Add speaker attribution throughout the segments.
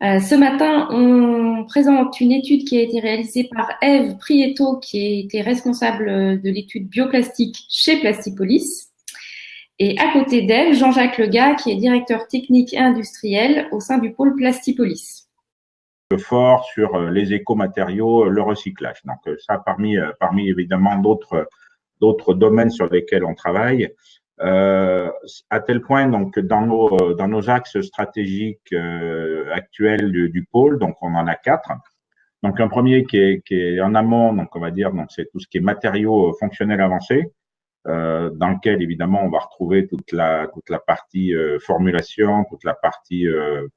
Speaker 1: Ce matin, on présente une étude qui a été réalisée par Ève Prieto, qui a été responsable de l'étude bioplastique chez Plastipolis. Et à côté d'elle, Jean-Jacques Legat, qui est directeur technique et industriel au sein du pôle Plastipolis.
Speaker 2: Fort sur les écomatériaux, le recyclage. Donc ça, parmi évidemment d'autres domaines sur lesquels on travaille, à tel point donc dans nos axes stratégiques actuels du pôle, donc on en a 4. Donc un premier qui est en amont, donc on va dire, donc c'est tout ce qui est matériaux fonctionnels avancés, dans lequel évidemment on va retrouver toute la partie formulation, toute la partie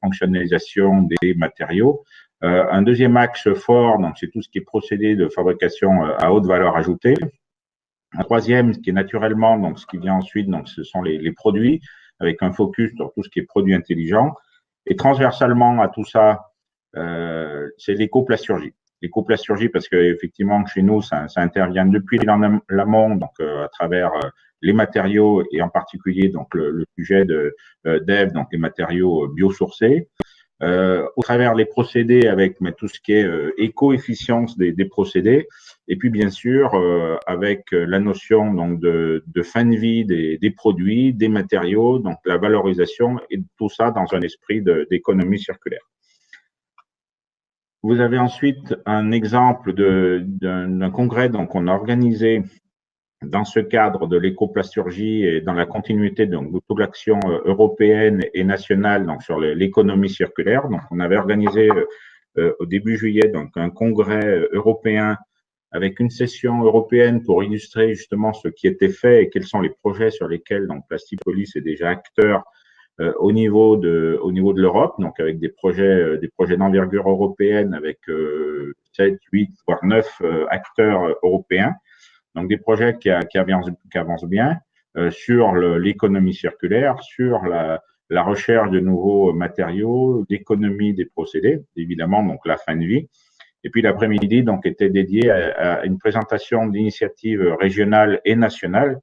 Speaker 2: fonctionnalisation des matériaux. Un deuxième axe fort, donc c'est tout ce qui est procédé de fabrication à haute valeur ajoutée. Un troisième, qui est naturellement, donc ce qui vient ensuite, donc ce sont les produits, avec un focus sur tout ce qui est produits intelligents. Et transversalement à tout ça, c'est l'écoplasturgie. L'écoplasturgie, parce que effectivement chez nous, ça intervient depuis l'amont, donc à travers les matériaux et en particulier donc le sujet d'Ève, donc les matériaux biosourcés. Au travers les procédés avec tout ce qui est éco-efficience des procédés, et puis bien sûr avec la notion donc de fin de vie des produits, des matériaux, donc la valorisation et tout ça dans un esprit d'économie circulaire. Vous avez ensuite un exemple d'un congrès donc on a organisé dans ce cadre de l'écoplasturgie et dans la continuité donc, de toute l'action européenne et nationale donc, sur l'économie circulaire. Donc, on avait organisé au début juillet donc, un congrès européen avec une session européenne pour illustrer justement ce qui était fait et quels sont les projets sur lesquels donc, Plastipolis est déjà acteur au niveau de l'Europe, donc avec des projets d'envergure européenne avec 7, 8, voire 9 acteurs européens. Donc des projets qui avancent bien sur l'économie circulaire, sur la recherche de nouveaux matériaux, d'économie des procédés, évidemment donc la fin de vie. Et puis l'après-midi donc était dédié à une présentation d'initiatives régionales et nationales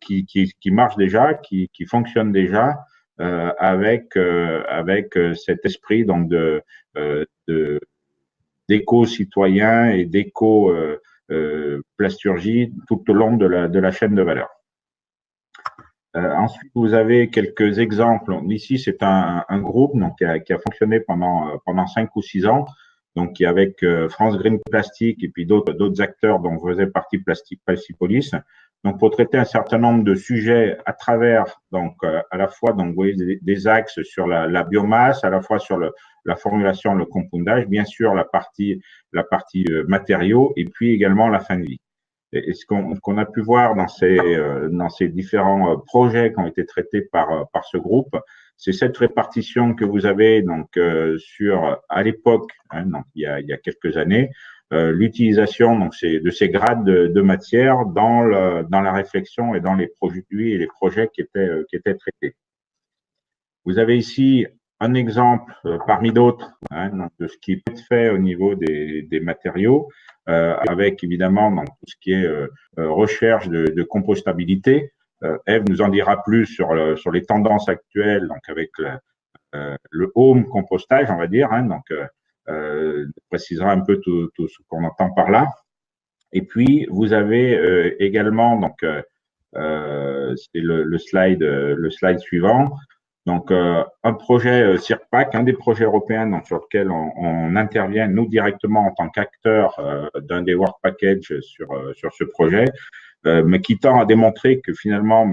Speaker 2: qui marchent déjà, qui fonctionnent déjà avec cet esprit donc d'éco-citoyen et d'éco-plasturgie tout au long de la chaîne de valeur. Ensuite, vous avez quelques exemples. Ici, c'est un groupe donc, qui a fonctionné pendant 5 ou 6 ans, donc qui avec France Green Plastic et puis d'autres acteurs dont faisait partie Plastipolis, donc pour traiter un certain nombre de sujets à travers donc à la fois donc vous voyez des axes sur la biomasse, à la fois sur la formulation, le compoundage, bien sûr la partie matériaux et puis également la fin de vie. Et ce qu'on a pu voir dans ces différents projets qui ont été traités par ce groupe, c'est cette répartition que vous avez donc à l'époque, hein, donc il y a quelques années, l'utilisation donc de ces grades de matière dans la réflexion et dans les produits et les projets qui étaient traités. Vous avez ici un exemple parmi d'autres hein, de ce qui peut être fait au niveau des matériaux, avec évidemment donc, tout ce qui est recherche de compostabilité. Ève nous en dira plus sur les tendances actuelles, donc avec le home compostage, on va dire, hein, donc précisera un peu tout ce qu'on entend par là. Et puis vous avez également donc c'est le slide suivant. Donc, un projet CIRPAC, un des projets européens donc, sur lequel on intervient, nous, directement en tant qu'acteurs d'un des work packages sur ce projet, mais qui tend à démontrer que finalement,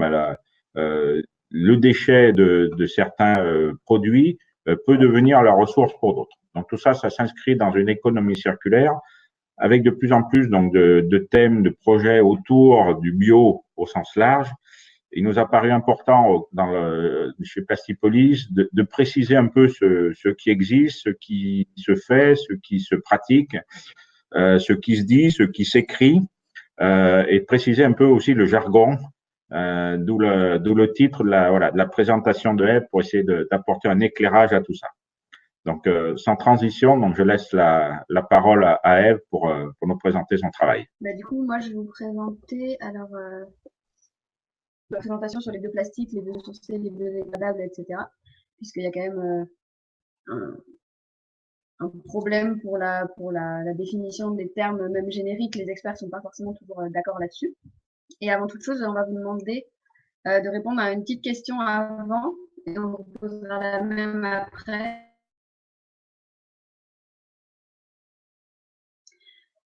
Speaker 2: le déchet de certains produits peut devenir la ressource pour d'autres. Donc, tout ça, ça s'inscrit dans une économie circulaire avec de plus en plus donc, de thèmes, de projets autour du bio au sens large. Il nous a paru important chez Plastipolis de préciser un peu ce qui existe, ce qui se fait, ce qui se pratique, ce qui se dit, ce qui s'écrit, et de préciser un peu aussi le jargon, d'où le titre de la présentation de Ève pour essayer d'apporter un éclairage à tout ça. Donc, sans transition, donc je laisse la parole à Ève pour nous présenter son travail.
Speaker 3: Du coup, moi, je vais vous présenter ma présentation sur les bioplastiques, les biosourcés, les biodégradables, etc. Puisqu'il y a quand même un problème pour la définition des termes même génériques. Les experts sont pas forcément toujours d'accord là-dessus. Et avant toute chose, on va vous demander de répondre à une petite question avant et on vous posera la même après.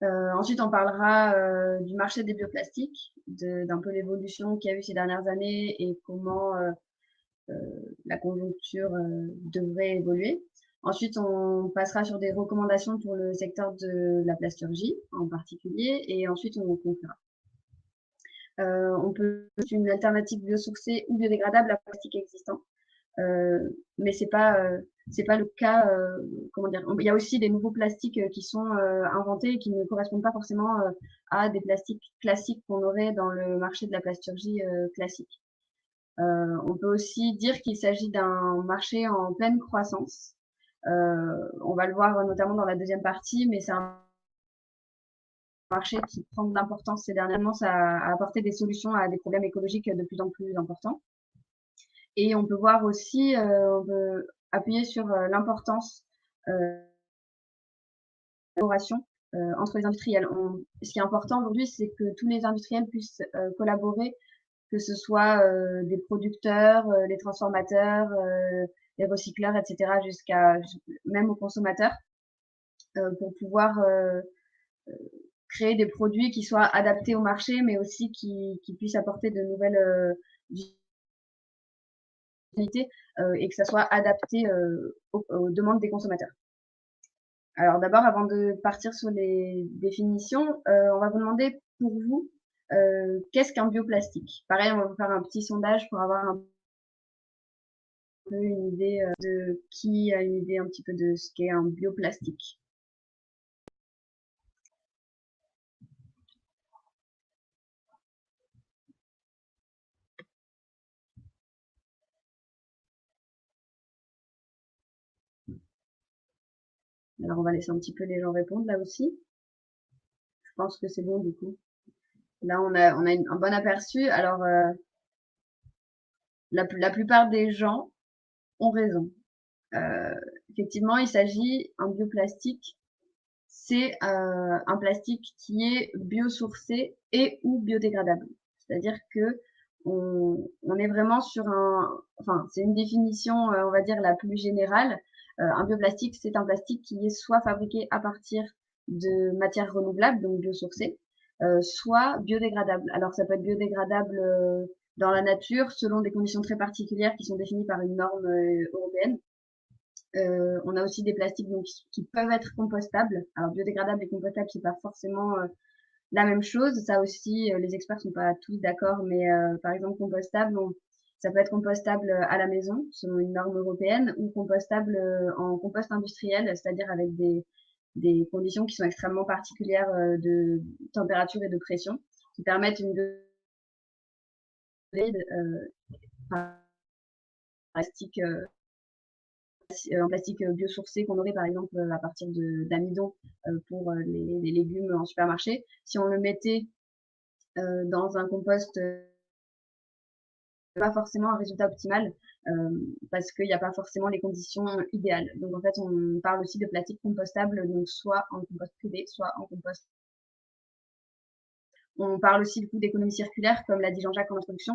Speaker 3: Ensuite, on parlera du marché des bioplastiques, d'un peu l'évolution qu'il y a eu ces dernières années et comment la conjoncture devrait évoluer. Ensuite, on passera sur des recommandations pour le secteur de la plasturgie en particulier et ensuite on conclura. On peut une alternative biosourcée ou biodégradable à plastique existant, mais c'est pas le cas. Comment dire, il y a aussi des nouveaux plastiques qui sont inventés et qui ne correspondent pas forcément à des plastiques classiques qu'on aurait dans le marché de la plasturgie classique. On peut aussi dire qu'il s'agit d'un marché en pleine croissance. On va le voir notamment dans la deuxième partie, mais c'est un marché qui prend de l'importance ces dernièrement, ça a apporté des solutions à des problèmes écologiques de plus en plus importants. Et on peut voir aussi, on peut appuyer sur l'importance de collaboration entre les industriels. Ce qui est important aujourd'hui, c'est que tous les industriels puissent collaborer, que ce soit des producteurs, les transformateurs, les recycleurs, etc., jusqu'à même aux consommateurs, pour pouvoir créer des produits qui soient adaptés au marché, mais aussi qui puissent apporter de nouvelles utilités et que ça soit adapté aux demandes des consommateurs. Alors d'abord, avant de partir sur les définitions, on va vous demander pour vous, qu'est-ce qu'un bioplastique? Pareil, on va vous faire un petit sondage pour avoir un peu une idée de qui a une idée un petit peu de ce qu'est un bioplastique. Alors on va laisser un petit peu les gens répondre là aussi. Je pense que c'est bon du coup. Là on a un bon aperçu. Alors la plupart des gens ont raison. Effectivement, il s'agit un bioplastique, c'est un plastique qui est biosourcé et ou biodégradable. C'est-à-dire que on est vraiment sur enfin c'est une définition, on va dire la plus générale. Un bioplastique, c'est un plastique qui est soit fabriqué à partir de matières renouvelables, donc biosourcées, soit biodégradable. Alors ça peut être biodégradable dans la nature selon des conditions très particulières qui sont définies par une norme européenne. On a aussi des plastiques donc, qui peuvent être compostables. Alors biodégradables et compostables, c'est pas forcément la même chose. Ça aussi, les experts sont pas tous d'accord, mais par exemple compostable, ça peut être compostable à la maison selon une norme européenne ou compostable en compost industriel, c'est-à-dire avec des conditions qui sont extrêmement particulières de température et de pression, qui permettent une plastique en plastique biosourcé qu'on aurait par exemple à partir d'amidon pour les légumes en supermarché. Si on le mettait dans un compost, pas forcément un résultat optimal parce qu'il n'y a pas forcément les conditions idéales. Donc en fait, on parle aussi de plastique compostable, donc soit en compost privé, soit en compost. On parle aussi du coup d'économie circulaire, comme l'a dit Jean-Jacques en introduction.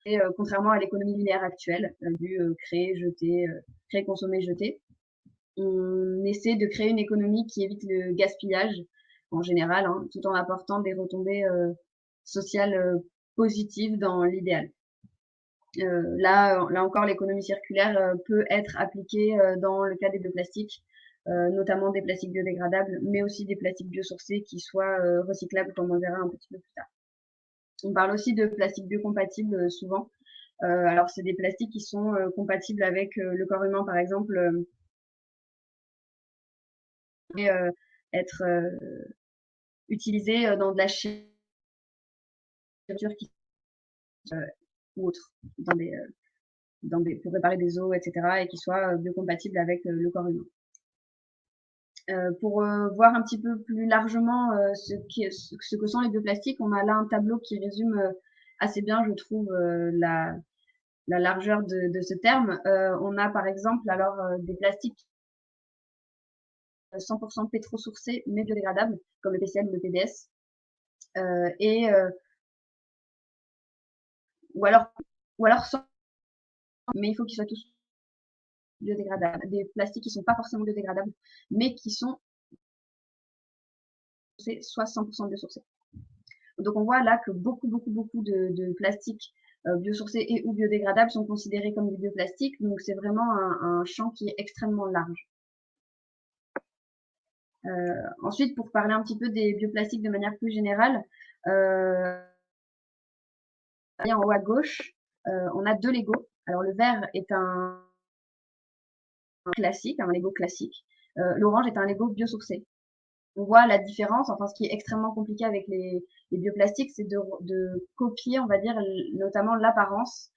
Speaker 3: Et contrairement à l'économie linéaire actuelle, du créer, jeter, créer, consommer, jeter, on essaie de créer une économie qui évite le gaspillage en général, hein, tout en apportant des retombées sociales positives dans l'idéal. Là encore, l'économie circulaire peut être appliquée dans le cas des bioplastiques, notamment des plastiques biodégradables, mais aussi des plastiques biosourcés qui soient recyclables, comme on verra un petit peu plus tard. On parle aussi de plastiques biocompatibles souvent. Alors, c'est des plastiques qui sont compatibles avec le corps humain, par exemple, être utilisés dans de la chirurgie ou autre, pour réparer des os, etc., et qui soient biocompatibles avec le corps humain. Pour voir un petit peu plus largement ce que sont les bioplastiques, on a là un tableau qui résume assez bien, je trouve, la largeur de ce terme. On a par exemple alors des plastiques 100% pétro-sourcés mais biodégradables, comme le PCL ou le PBS. Ou alors sans, mais il faut qu'ils soient tous biodégradables. Des plastiques qui sont pas forcément biodégradables, mais qui sont soit 100% biosourcés. Donc on voit là que beaucoup de plastiques biosourcés et ou biodégradables sont considérés comme du bioplastique. Donc c'est vraiment un champ qui est extrêmement large. Ensuite, pour parler un petit peu des bioplastiques de manière plus générale, en haut à gauche, on a 2 Lego. Alors le vert est un classique, un Lego classique. L'orange est un Lego biosourcé. On voit la différence. Enfin, ce qui est extrêmement compliqué avec les bioplastiques, c'est de copier, on va dire, notamment l'apparence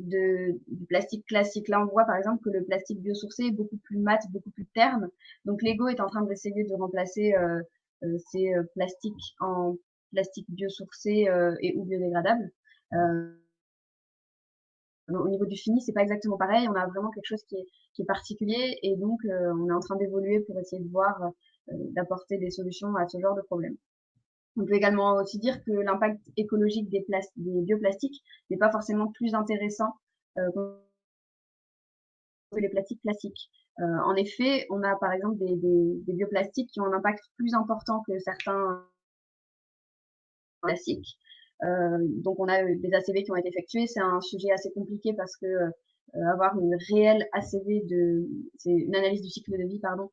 Speaker 3: du plastique classique. Là, on voit par exemple que le plastique biosourcé est beaucoup plus mat, beaucoup plus terne. Donc Lego est en train d'essayer de remplacer ces plastiques en plastique biosourcé et ou biodégradable. Au niveau du fini, c'est pas exactement pareil. On a vraiment quelque chose qui est particulier et donc on est en train d'évoluer pour essayer de voir, d'apporter des solutions à ce genre de problème. On peut également aussi dire que l'impact écologique des bioplastiques n'est pas forcément plus intéressant que les plastiques classiques. En effet, on a par exemple des bioplastiques qui ont un impact plus important que certains classiques. Donc on a des ACV qui ont été effectués. C'est un sujet assez compliqué parce que avoir une réelle ACV c'est une analyse du cycle de vie, pardon,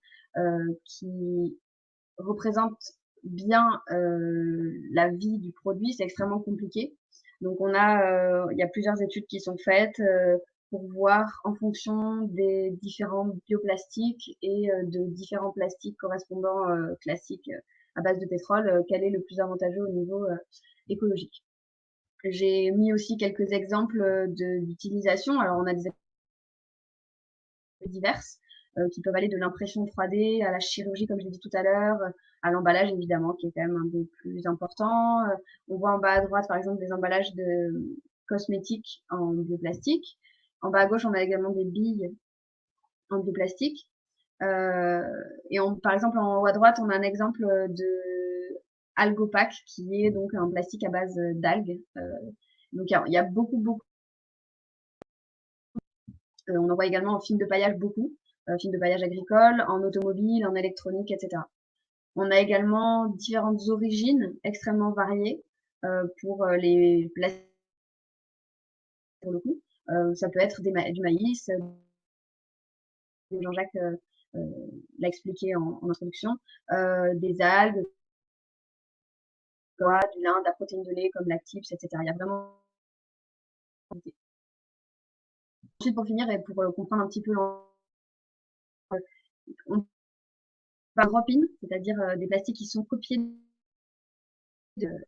Speaker 3: qui représente bien la vie du produit, c'est extrêmement compliqué. Donc il y a plusieurs études qui sont faites pour voir en fonction des différents bioplastiques et de différents plastiques correspondants classiques à base de pétrole, quel est le plus avantageux au niveau écologique. J'ai mis aussi quelques exemples d'utilisation. Alors on a des diverses qui peuvent aller de l'impression 3D à la chirurgie, comme je l'ai dit tout à l'heure, à l'emballage évidemment, qui est quand même un des plus importants. On voit en bas à droite, par exemple, des emballages de cosmétiques en bioplastique. En bas à gauche, on a également des billes en bioplastique. Et par exemple, en haut à droite, on a un exemple de Algopac, qui est donc un plastique à base d'algues. Donc il y a beaucoup. On en voit également en film de paillage beaucoup, film de paillage agricole, en automobile, en électronique, etc. On a également différentes origines extrêmement variées pour les plastiques, pour le coup. Ça peut être du maïs, Jean-Jacques l'a expliqué en introduction, des algues, du lin, de la protéine de lait comme lactips, etc. Il y a vraiment. Ensuite, pour finir et pour comprendre un petit peu on parle drop-in, c'est-à-dire des plastiques qui sont copiés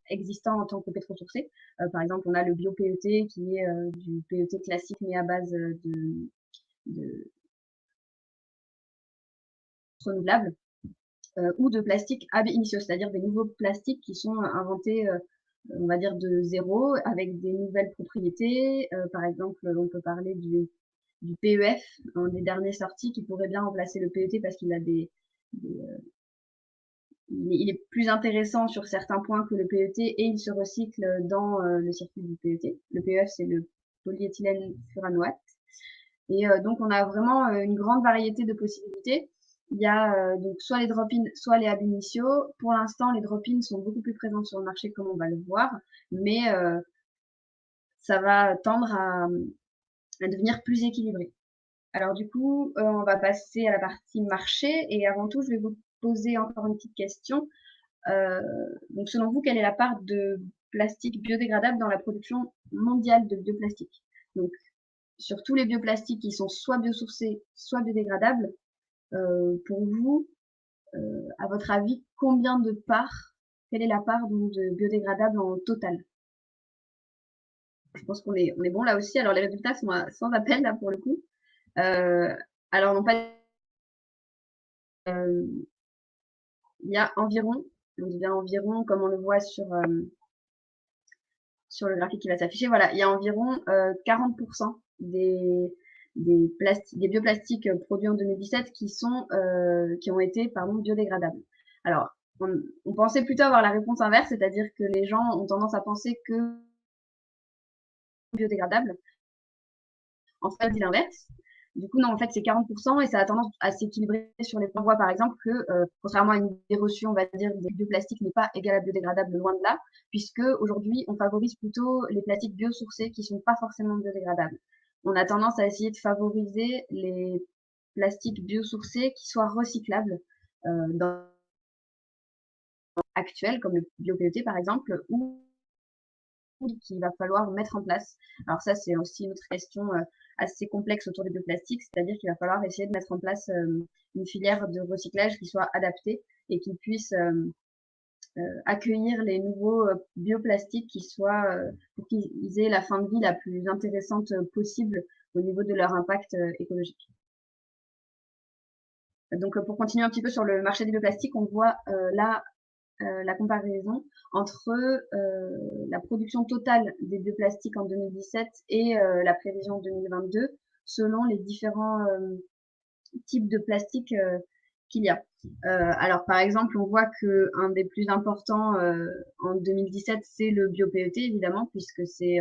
Speaker 3: existants en tant que pétrosourcés. Par exemple, on a le bio-PET qui est du PET classique mais à base de renouvelables ou de plastiques ab initio, c'est-à-dire des nouveaux plastiques qui sont inventés, on va dire de zéro, avec des nouvelles propriétés. Par exemple, on peut parler du PEF, un des derniers sortis, qui pourrait bien remplacer le PET parce qu'il a il est plus intéressant sur certains points que le PET et il se recycle dans le circuit du PET. Le PEF, c'est le polyéthylène furanoate. Et donc, on a vraiment une grande variété de possibilités. Il y a donc soit les drop-in, soit les ab initio. Pour l'instant, les drop-in sont beaucoup plus présents sur le marché, comme on va le voir, mais ça va tendre à devenir plus équilibré. Alors du coup, on va passer à la partie marché et avant tout, je vais vous poser encore une petite question. Donc selon vous, quelle est la part de plastique biodégradable dans la production mondiale de bioplastique? Donc sur tous les bioplastiques qui sont soit biosourcés, soit biodégradables, pour vous, à votre avis, quelle est la part donc, de biodégradables en total? Je pense qu'on est bon là aussi. Alors les résultats sont sans appel là pour le coup. Alors non pas il y a environ, on dit bien environ, comme on le voit sur le graphique qui va s'afficher, voilà, il y a environ 40% des des bioplastiques produits en 2017 qui ont été biodégradables. Alors, on pensait plutôt avoir la réponse inverse, c'est-à-dire que les gens ont tendance à penser que biodégradable. En fait, c'est l'inverse. Du coup, non, en fait, c'est 40% et ça a tendance à s'équilibrer sur les points. On voit par exemple que, contrairement à une idée reçue, on va dire, des bioplastiques n'est pas égal à biodégradable, loin de là, puisque aujourd'hui, on favorise plutôt les plastiques biosourcés qui sont pas forcément biodégradables. On a tendance à essayer de favoriser les plastiques biosourcés qui soient recyclables dans actuels, comme le bio-PET par exemple, ou qu'il va falloir mettre en place. Alors ça, c'est aussi une autre question assez complexe autour des bioplastiques, c'est-à-dire qu'il va falloir essayer de mettre en place une filière de recyclage qui soit adaptée et qui puisse accueillir les nouveaux bioplastiques pour qu'ils aient la fin de vie la plus intéressante possible au niveau de leur impact écologique. Donc pour continuer un petit peu sur le marché des bioplastiques, on voit là la comparaison entre la production totale des bioplastiques en 2017 et la prévision 2022 selon les différents types de plastiques qu'il y a. Alors par exemple, on voit que un des plus importants en 2017, c'est le bio-PET évidemment, puisque c'est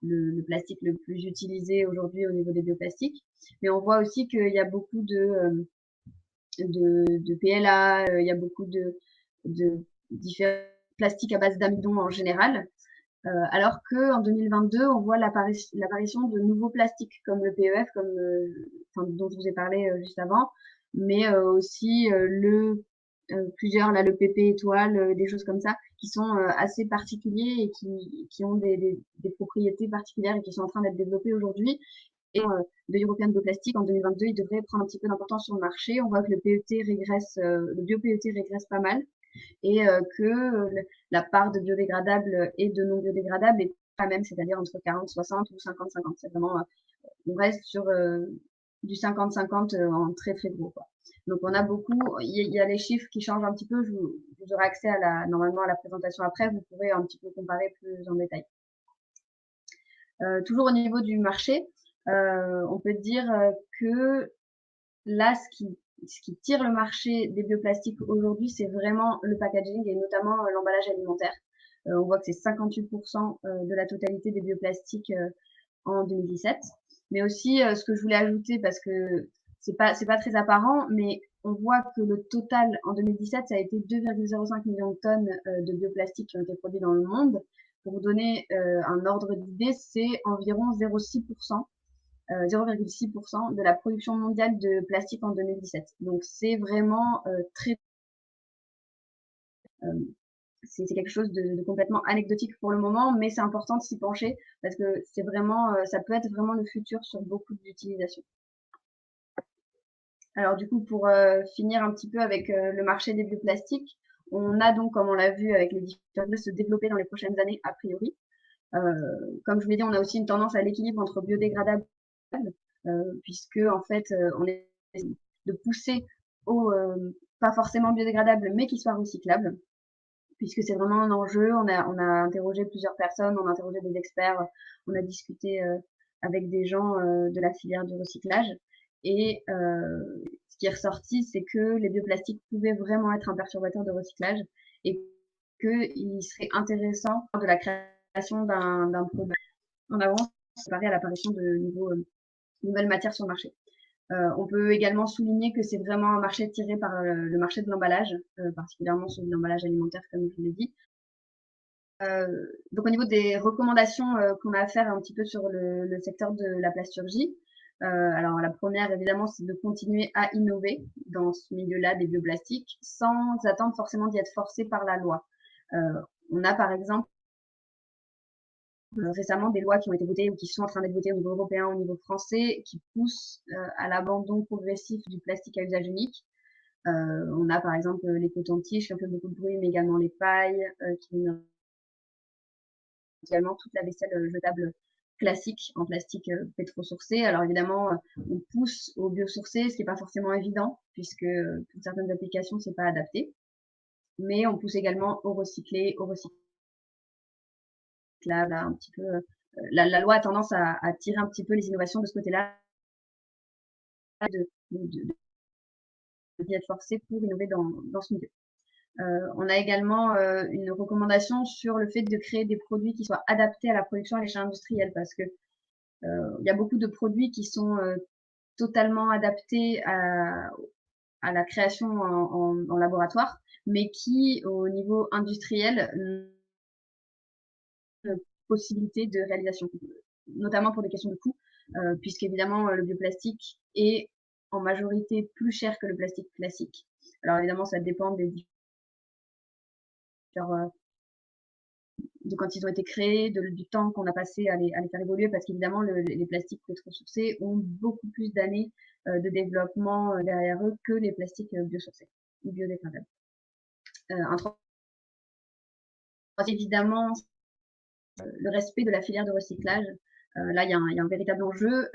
Speaker 3: le plastique le plus utilisé aujourd'hui au niveau des bioplastiques. Mais on voit aussi qu'il y a beaucoup de PLA, il y a beaucoup de différents plastiques à base d'amidon en général, alors que en 2022, on voit l'apparition de nouveaux plastiques comme le PEF, dont je vous ai parlé juste avant, mais aussi plusieurs là, le PP étoile, des choses comme ça, qui sont assez particuliers et qui ont des propriétés particulières et qui sont en train d'être développées aujourd'hui. Et de European Bioplastic en 2022, il devrait prendre un petit peu d'importance sur le marché. On voit que le PET régresse, le bio-PET régresse pas mal et que la part de biodégradables et de non biodégradables est pas même, c'est-à-dire entre 40-60 ou 50-50. C'est vraiment, on reste sur du 50-50 en très très gros, quoi. Donc on a beaucoup, il y a les chiffres qui changent un petit peu. Vous aurez accès normalement à la présentation après. Vous pourrez un petit peu comparer plus en détail. Toujours au niveau du marché, on peut dire que là, ce qui tire le marché des bioplastiques aujourd'hui, c'est vraiment le packaging et notamment l'emballage alimentaire. On voit que c'est 58% de la totalité des bioplastiques en 2017. Mais aussi, ce que je voulais ajouter, parce que c'est pas très apparent, mais on voit que le total en 2017, ça a été 2,05 millions de tonnes de bioplastiques qui ont été produits dans le monde. Pour vous donner un ordre d'idée, c'est environ 0,6%. 0,6% de la production mondiale de plastique en 2017. Donc c'est vraiment c'est quelque chose de complètement anecdotique pour le moment, mais c'est important de s'y pencher parce que c'est vraiment, ça peut être vraiment le futur sur beaucoup d'utilisations. Alors du coup, pour finir un petit peu avec le marché des bioplastiques, on a donc, comme on l'a vu avec les différents se développer dans les prochaines années a priori. Comme je vous l'ai dit, on a aussi une tendance à l'équilibre entre biodégradables puisque en fait on est de pousser au pas forcément biodégradable mais qui soit recyclable puisque c'est vraiment un enjeu. On a interrogé plusieurs personnes, on a interrogé des experts, on a discuté avec des gens de la filière du recyclage et ce qui est ressorti, c'est que les bioplastiques pouvaient vraiment être un perturbateur de recyclage et qu'il serait intéressant de la création d'un produit en avance préparé à l'apparition de nouvelles matières sur le marché. On peut également souligner que c'est vraiment un marché tiré par le marché de l'emballage, particulièrement celui de l'emballage alimentaire, comme je vous l'ai dit. Donc au niveau des recommandations qu'on a à faire un petit peu sur le secteur de la plasturgie, alors la première évidemment c'est de continuer à innover dans ce milieu-là des bioplastiques sans attendre forcément d'y être forcé par la loi. On a par exemple récemment des lois qui ont été votées ou qui sont en train d'être votées au niveau européen, au niveau français, qui poussent à l'abandon progressif du plastique à usage unique. On a par exemple les cotons-tiges qui ont fait beaucoup de bruit, mais également les pailles, également toute la vaisselle jetable classique en plastique pétro-sourcé. Alors évidemment, on pousse au biosourcé, ce qui n'est pas forcément évident, puisque pour certaines applications, c'est pas adapté. Mais on pousse également au recyclé, là, un petit peu, la loi a tendance à tirer un petit peu les innovations de ce côté-là d'y être forcé pour innover dans ce milieu. On a également une recommandation sur le fait de créer des produits qui soient adaptés à la production à l'échelle industrielle, parce que il y a beaucoup de produits qui sont totalement adaptés à la création en laboratoire, mais qui, au niveau industriel, n'ont pas de possibilité de réalisation, notamment pour des questions de coût, puisqu'évidemment, le bioplastique est en majorité plus cher que le plastique classique. Alors évidemment, ça dépend des de quand ils ont été créés, du temps qu'on a passé à les faire évoluer, parce qu'évidemment, les plastiques pétrosourcés ont beaucoup plus d'années de développement derrière eux que les plastiques biosourcés ou biodégradables. Évidemment, le respect de la filière de recyclage. Là, il y a un véritable enjeu,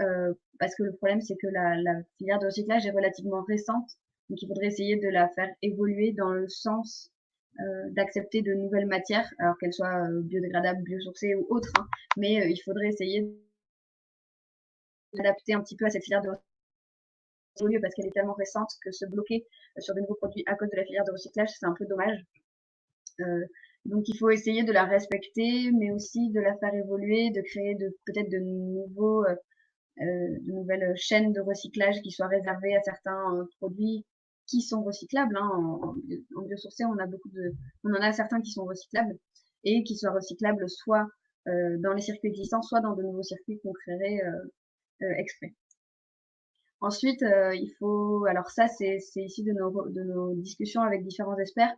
Speaker 3: parce que le problème, c'est que la filière de recyclage est relativement récente, donc il faudrait essayer de la faire évoluer dans le sens d'accepter de nouvelles matières, alors qu'elles soient biodégradables, biosourcées ou autres, hein, mais il faudrait essayer d'adapter un petit peu à cette filière de recyclage, parce qu'elle est tellement récente que se bloquer sur de nouveaux produits à cause de la filière de recyclage, c'est un peu dommage. Donc il faut essayer de la respecter, mais aussi de la faire évoluer, de créer peut-être de nouvelles chaînes de recyclage qui soient réservées à certains produits qui sont recyclables. Hein. En biosourcé, on en a certains qui sont recyclables et qui soient recyclables soit dans les circuits existants, soit dans de nouveaux circuits qu'on créerait exprès. Ensuite, alors ça, c'est ici de nos discussions avec différents experts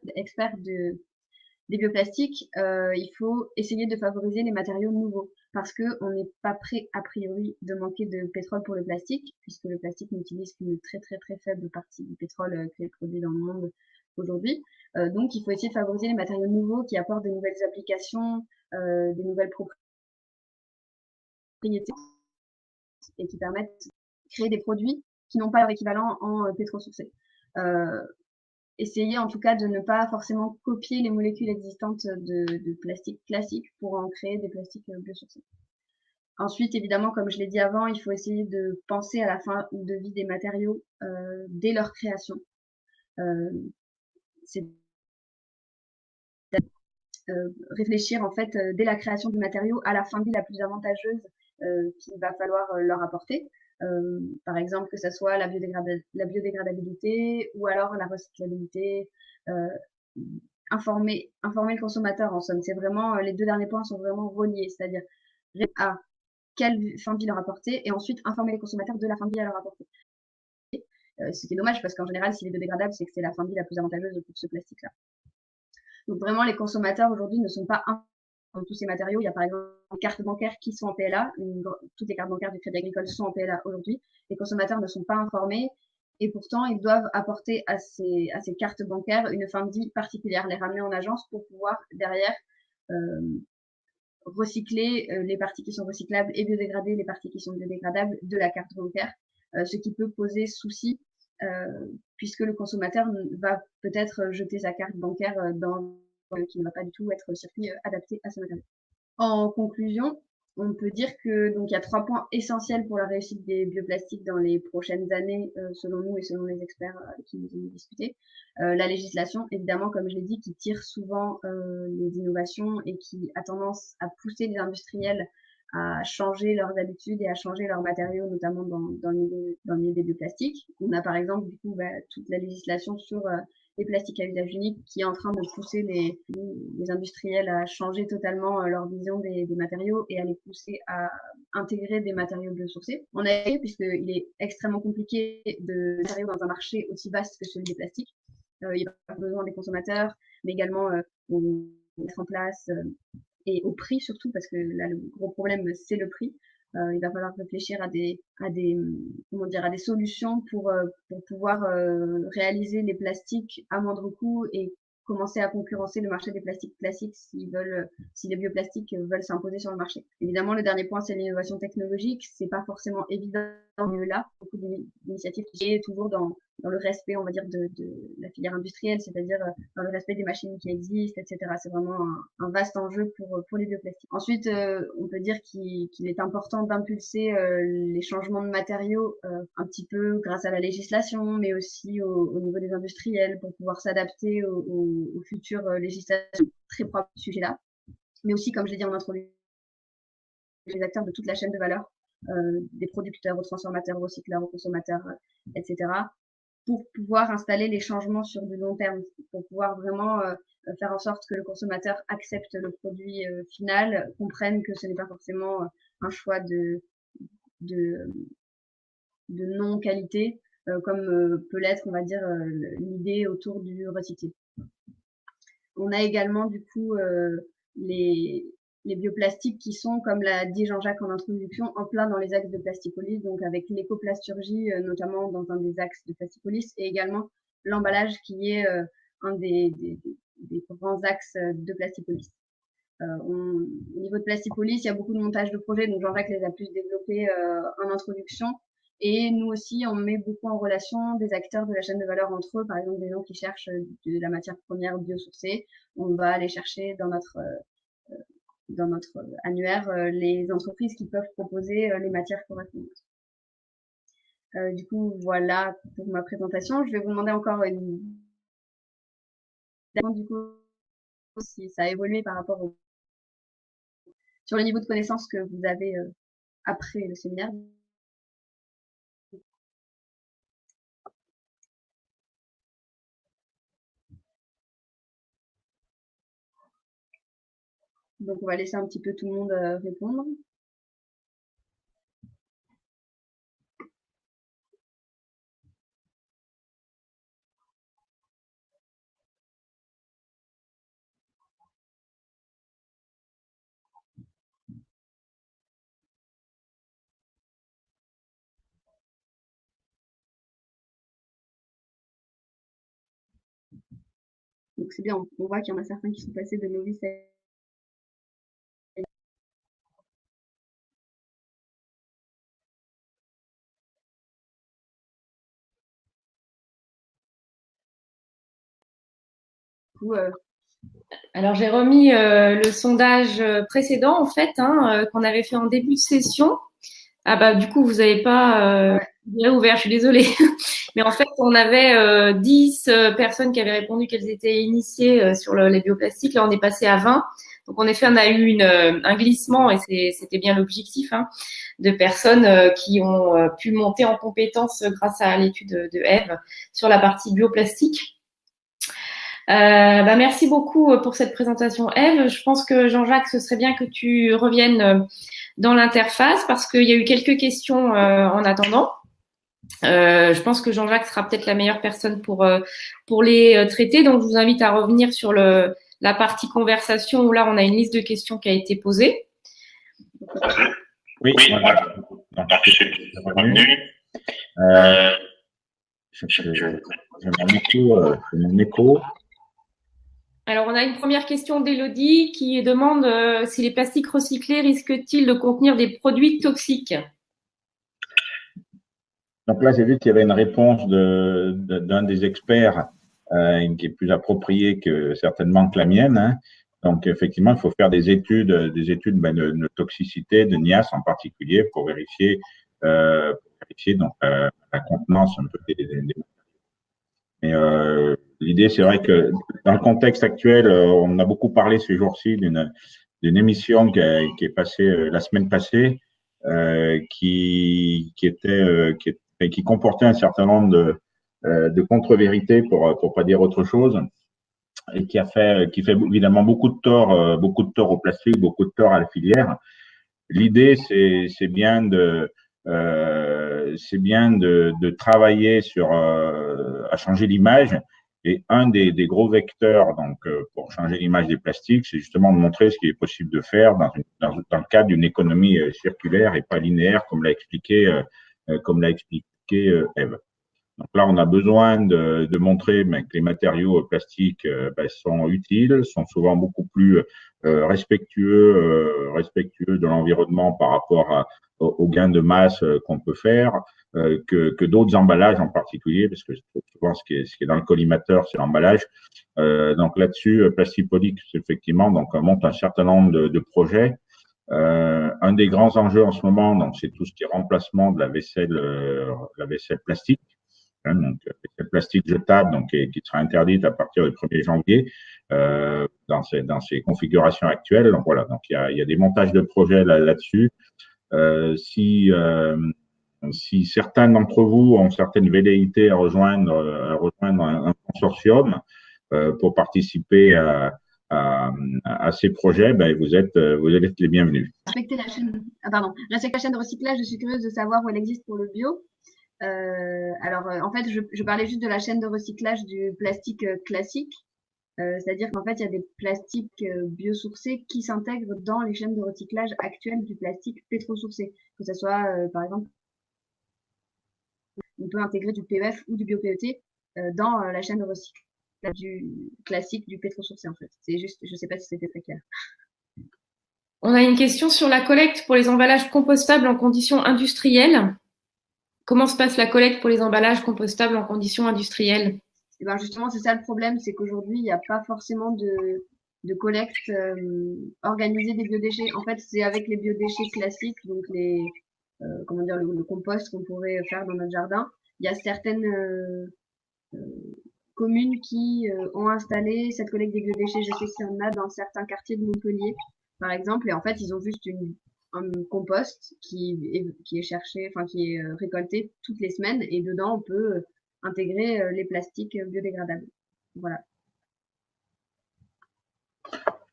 Speaker 3: des bioplastiques, il faut essayer de favoriser les matériaux nouveaux, parce que on n'est pas prêt a priori de manquer de pétrole pour le plastique, puisque le plastique n'utilise qu'une très très très faible partie du pétrole qui est produit dans le monde aujourd'hui. Donc il faut essayer de favoriser les matériaux nouveaux qui apportent des nouvelles applications, des nouvelles propriétés et qui permettent de créer des produits qui n'ont pas leur équivalent en pétrosourcé. Essayer en tout cas de ne pas forcément copier les molécules existantes de plastique classique pour en créer des plastiques biosourcés. Ensuite, évidemment, comme je l'ai dit avant, il faut essayer de penser à la fin de vie des matériaux dès leur création. Réfléchir en fait dès la création du matériau à la fin de vie la plus avantageuse qu'il va falloir leur apporter. Par exemple, que ce soit la biodégradabilité ou alors la recyclabilité, informer le consommateur en somme. C'est vraiment, les deux derniers points sont vraiment reliés, c'est-à-dire à quelle fin de vie leur apporter et ensuite informer les consommateurs de la fin de vie à leur apporter. Ce qui est dommage parce qu'en général, s'il est biodégradable, c'est que c'est la fin de vie la plus avantageuse pour ce plastique-là. Donc vraiment, les consommateurs aujourd'hui ne sont pas dans tous ces matériaux. Il y a par exemple des cartes bancaires qui sont en PLA. Toutes les cartes bancaires du Crédit Agricole sont en PLA aujourd'hui. Les consommateurs ne sont pas informés et pourtant ils doivent apporter à ces cartes bancaires une fin de vie particulière, les ramener en agence pour pouvoir derrière recycler les parties qui sont recyclables et biodégrader les parties qui sont biodégradables de la carte bancaire, ce qui peut poser souci puisque le consommateur va peut-être jeter sa carte bancaire qui ne va pas du tout être le circuit adapté à ce matériau. En conclusion, on peut dire que donc il y a 3 points essentiels pour la réussite des bioplastiques dans les prochaines années, selon nous et selon les experts qui nous ont discuté. La législation, évidemment, comme je l'ai dit, qui tire souvent les innovations et qui a tendance à pousser les industriels à changer leurs habitudes et à changer leurs matériaux, notamment dans le milieu des bioplastiques. On a par exemple du coup toute la législation sur les plastiques à usage unique qui est en train de pousser les industriels à changer totalement leur vision des matériaux et à les pousser à intégrer des matériaux biosourcés. On a vu, puisqu'il est extrêmement compliqué de matériaux dans un marché aussi vaste que celui des plastiques. Il y a besoin des consommateurs, mais également mettre en place et au prix surtout, parce que là le gros problème c'est le prix. Il va falloir réfléchir à des solutions pour pouvoir réaliser les plastiques à moindre coût et commencer à concurrencer le marché des plastiques classiques si les bioplastiques veulent s'imposer sur le marché. Évidemment, le dernier point, c'est l'innovation technologique. C'est pas forcément évident là. Beaucoup d'initiatives qui sont toujours dans dans le respect, on va dire, de la filière industrielle, c'est-à-dire dans le respect des machines qui existent, etc. C'est vraiment un vaste enjeu pour les bioplastiques. Ensuite, on peut dire qu'il est important d'impulser les changements de matériaux un petit peu grâce à la législation, mais aussi au niveau des industriels pour pouvoir s'adapter aux futures législations très propres à ce sujet-là. Mais aussi, comme je l'ai dit en introduction, les acteurs de toute la chaîne de valeur, des producteurs aux transformateurs, aux recycleurs, aux consommateurs, etc., pour pouvoir installer les changements sur du long terme, pour pouvoir vraiment faire en sorte que le consommateur accepte le produit final, comprenne que ce n'est pas forcément un choix de non-qualité, comme peut l'être, on va dire, l'idée autour du recyclé. On a également, du coup, les bioplastiques qui sont, comme l'a dit Jean-Jacques en introduction, en plein dans les axes de Plastipolis, donc avec l'écoplasturgie, notamment dans un des axes de Plastipolis, et également l'emballage qui est un des grands axes de Plastipolis. Au niveau de Plastipolis, il y a beaucoup de montage de projets, donc Jean-Jacques les a plus développés en introduction. Et nous aussi, on met beaucoup en relation des acteurs de la chaîne de valeur entre eux, par exemple des gens qui cherchent de la matière première biosourcée. On va aller chercher dans notre annuaire les entreprises qui peuvent proposer les matières correspondantes. Du coup, voilà pour ma présentation. Je vais vous demander encore du coup, si ça a évolué par rapport sur le niveau de connaissance que vous avez après le séminaire. Donc, on va laisser un petit peu tout le monde répondre. Donc, c'est bien, on voit qu'il y en a certains qui sont passés de novices à...
Speaker 1: Alors j'ai remis le sondage précédent en fait qu'on avait fait en début de session. Ah bah du coup vous n'avez pas bien ouvert, je suis désolée. Mais en fait on avait 10 personnes qui avaient répondu qu'elles étaient initiées sur les bioplastiques. Là on est passé à 20. Donc en effet on a eu un glissement et c'était bien l'objectif de personnes qui ont pu monter en compétences grâce à l'étude de Eve sur la partie bioplastique. Merci beaucoup pour cette présentation, Eve. Je pense que Jean-Jacques, ce serait bien que tu reviennes dans l'interface parce qu'il y a eu quelques questions en attendant. Je pense que Jean-Jacques sera peut-être la meilleure personne pour les traiter. Donc, je vous invite à revenir sur la partie conversation où là, on a une liste de questions qui a été posée.
Speaker 2: Oui, voilà. Donc, je suis revenu. J'ai mon écho.
Speaker 1: Alors, on a une première question d'Élodie qui demande si les plastiques recyclés risquent-ils de contenir des produits toxiques?
Speaker 2: Donc là, j'ai vu qu'il y avait une réponse d'un des experts qui est plus appropriée que certainement que la mienne. Donc, effectivement, il faut faire des études de toxicité, de NIAS en particulier, pour vérifier donc, la contenance un peu des matériaux. Mais l'idée, c'est vrai que dans le contexte actuel, on a beaucoup parlé ces jours-ci d'une émission qui est passée la semaine passée, qui comportait un certain nombre de contre-vérités pour pas dire autre chose, et qui fait évidemment beaucoup de tort au plastique, beaucoup de tort à la filière. L'idée, c'est bien de travailler à changer l'image. Et un des gros vecteurs donc pour changer l'image des plastiques, c'est justement de montrer ce qu'il est possible de faire dans le cadre d'une économie circulaire et pas linéaire, comme l'a expliqué Eve. Donc là, on a besoin de montrer que les matériaux plastiques sont utiles, sont souvent beaucoup plus respectueux de l'environnement par rapport aux gains de masse qu'on peut faire, que d'autres emballages en particulier, parce que souvent ce qui est dans le collimateur, c'est l'emballage. Donc là-dessus, Plastipolix, effectivement, donc on monte un certain nombre de projets. Un des grands enjeux en ce moment, donc c'est tout ce qui est remplacement de la vaisselle plastique. Donc, vaisselle plastique jetable, donc qui sera interdite à partir du 1er janvier dans ces configurations actuelles. Donc voilà, donc il y a des montages de projets là-dessus. Si certains d'entre vous ont certaines velléités à rejoindre un consortium pour participer à ces projets, ben vous êtes les bienvenus.
Speaker 3: Respecter la chaîne de recyclage, je suis curieuse de savoir où elle existe pour le bio. En fait, je parlais juste de la chaîne de recyclage du plastique classique. C'est-à-dire qu'en fait, il y a des plastiques biosourcés qui s'intègrent dans les chaînes de recyclage actuelles du plastique pétrosourcé. Que ce soit, par exemple, on peut intégrer du PEF ou du bio-PET dans la chaîne de recyclage du classique du pétrosourcé, en fait. C'est juste, je ne sais pas si c'était très clair.
Speaker 1: On a une question sur la collecte pour les emballages compostables en conditions industrielles. Comment se passe la collecte pour les emballages compostables en conditions industrielles?
Speaker 3: Et ben justement, c'est ça le problème, c'est qu'aujourd'hui, il n'y a pas forcément de collecte organisée des biodéchets. En fait, c'est avec les biodéchets classiques, donc le compost qu'on pourrait faire dans notre jardin. Il y a certaines communes qui ont installé cette collecte des biodéchets. Je sais qu'il y en a dans certains quartiers de Montpellier, par exemple, et en fait, ils ont juste un compost qui est cherché, enfin qui est récolté toutes les semaines, et dedans on peut intégrer les plastiques biodégradables. Voilà.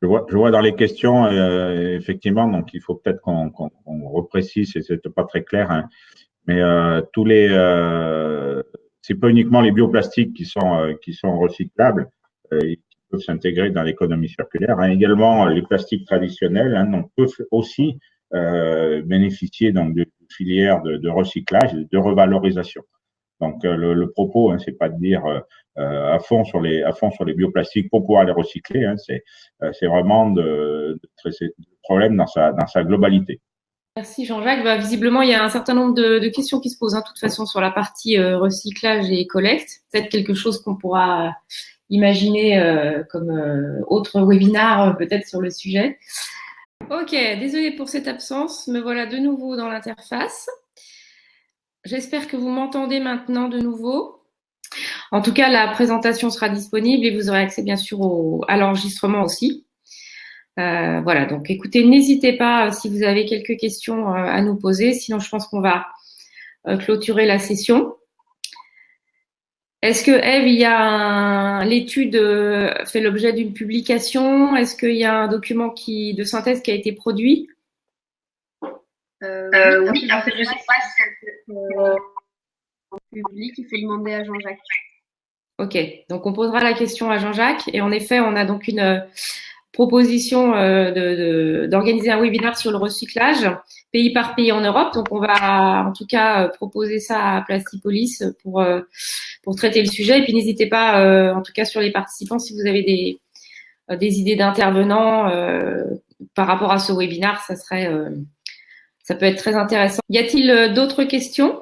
Speaker 2: Je vois dans les questions, effectivement, donc il faut peut-être qu'on reprécise, et c'était pas très clair, hein, mais c'est pas uniquement les bioplastiques qui sont recyclables, qui peuvent s'intégrer dans l'économie circulaire, hein. Également les plastiques traditionnels, hein, donc peuvent aussi bénéficier donc de filières de recyclage et de revalorisation. Donc le propos, hein, c'est pas de dire à fond sur les bioplastiques pour pouvoir les recycler, hein, c'est vraiment de traiter le problème dans sa globalité.
Speaker 1: Merci Jean-Jacques. Bah, visiblement, il y a un certain nombre de questions qui se posent, hein, de toute façon, sur la partie recyclage et collecte. Peut-être quelque chose qu'on pourra imaginer comme autre webinar, peut-être sur le sujet. Ok, désolée pour cette absence. Me voilà de nouveau dans l'interface. J'espère que vous m'entendez maintenant de nouveau. En tout cas, la présentation sera disponible et vous aurez accès bien sûr à l'enregistrement aussi. Voilà, donc écoutez, n'hésitez pas si vous avez quelques questions à nous poser. Sinon, je pense qu'on va clôturer la session. Est-ce que Eve, l'étude fait l'objet d'une publication? Est-ce qu'il y a un document de synthèse qui a été produit?
Speaker 3: Oui, en fait, je sais pas si en public, il faut demander à Jean-Jacques.
Speaker 1: Ok, donc on posera la question à Jean-Jacques. Et en effet, on a donc une proposition d'organiser un webinaire sur le recyclage, pays par pays en Europe. Donc, on va en tout cas proposer ça à Plastipolix pour traiter le sujet. Et puis, n'hésitez pas, en tout cas sur les participants, si vous avez des idées d'intervenants par rapport à ce webinaire, ça peut être très intéressant. Y a-t-il d'autres questions?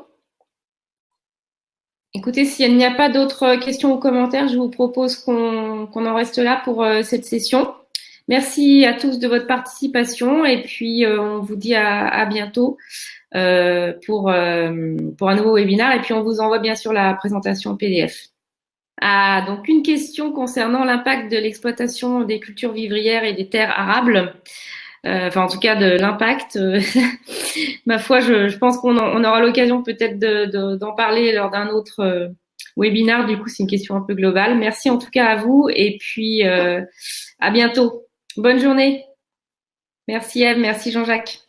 Speaker 1: Écoutez, s'il n'y a pas d'autres questions ou commentaires, je vous propose qu'on en reste là pour cette session. Merci à tous de votre participation et puis on vous dit à bientôt pour un nouveau webinaire et puis on vous envoie bien sûr la présentation PDF. Donc une question concernant l'impact de l'exploitation des cultures vivrières et des terres arables. En tout cas de l'impact. Ma foi, je pense qu'on aura l'occasion peut-être d'en parler lors d'un autre webinaire. Du coup, c'est une question un peu globale. Merci en tout cas à vous et puis à bientôt. Bonne journée. Merci Eve, merci Jean-Jacques.